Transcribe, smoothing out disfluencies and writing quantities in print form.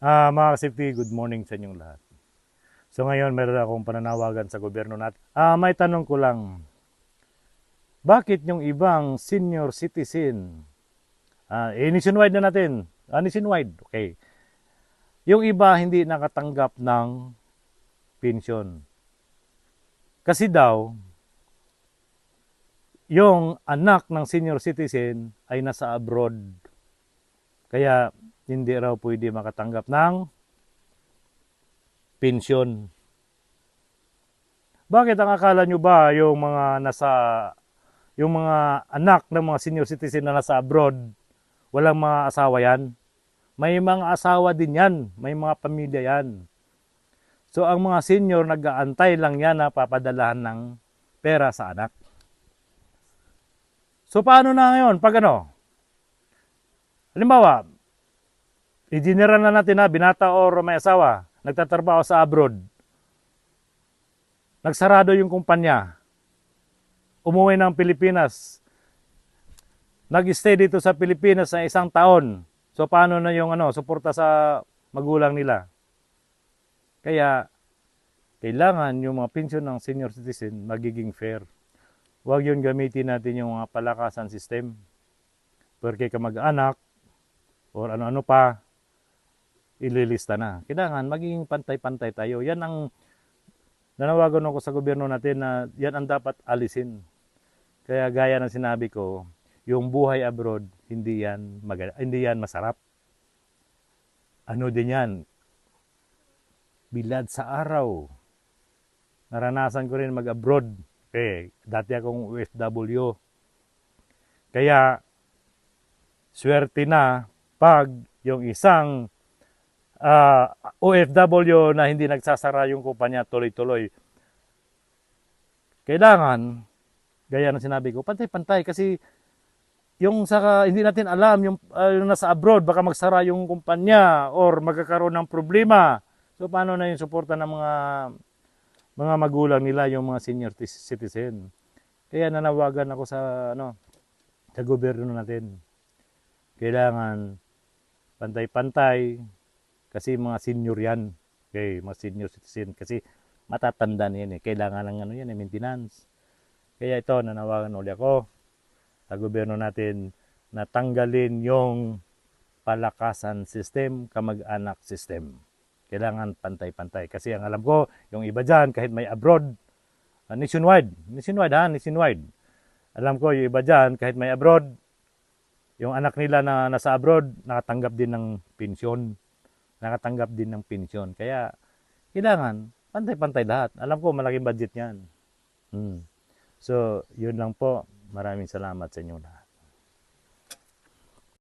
Mga ka-safety, good morning sa inyong lahat. So ngayon, meron akong pananawagan sa gobyerno natin. May tanong ko lang, bakit yung ibang senior citizen, nationwide na natin, nationwide, okay. Yung iba hindi nakatanggap ng pensyon. Kasi daw, yung anak ng senior citizen ay nasa abroad. Kaya hindi raw pwede makatanggap ng pensyon. Bakit ang akala nyo ba yung mga anak ng mga senior citizen na nasa abroad, walang mga asawa yan? May mga asawa din yan, may mga pamilya yan. So ang mga senior nag-aantay lang yan na papadalahan ng pera sa anak. So paano na ngayon? Pag halimbawa, i-general na natin na binata or may asawa, nagtatrabaho sa abroad, nagsarado yung kumpanya, umuwi ng Pilipinas, nag-stay dito sa Pilipinas na 1 taon. So paano na yung suporta sa magulang nila? Kaya kailangan yung mga pensyon ng senior citizen magiging fair. Huwag yun gamitin natin yung mga palakasan system. Porque kamag-anak or ano-ano pa, ililista na. Kailangan magiging pantay-pantay tayo. Yan ang nanawagan ako sa gobyerno natin na yan ang dapat alisin. Kaya gaya ng sinabi ko, yung buhay abroad, hindi yan masarap. Ano din yan? Bilad sa araw. Naranasan ko rin mag-abroad. Dati akong OFW. Kaya, swerte na pag yung isang OFW na hindi nagsasara yung kumpanya tuloy-tuloy. Kailangan, gaya ng sinabi ko, pantay-pantay kasi yung hindi natin alam yung nasa abroad baka magsara yung kumpanya or magkakaroon ng problema. So paano na yung suporta ng mga magulang nila, yung mga senior citizen. Kaya nanawagan ako sa gobyerno natin. Kailangan pantay-pantay kasi mga senior yan. Okay, mga senior citizen kasi matatanda na yan eh. Kailangan ng maintenance. Kaya ito, nanawagan ulit ako sa gobyerno natin na tanggalin yung palakasan system, kamag-anak system. Kailangan pantay-pantay. Kasi ang alam ko, yung iba dyan, kahit may abroad, nationwide. Alam ko, yung iba dyan, kahit may abroad, yung anak nila na nasa abroad, nakatanggap din ng pensyon. Kaya, kailangan, pantay-pantay lahat. Alam ko, malaking budget yan. So, yun lang po. Maraming salamat sa inyo lahat.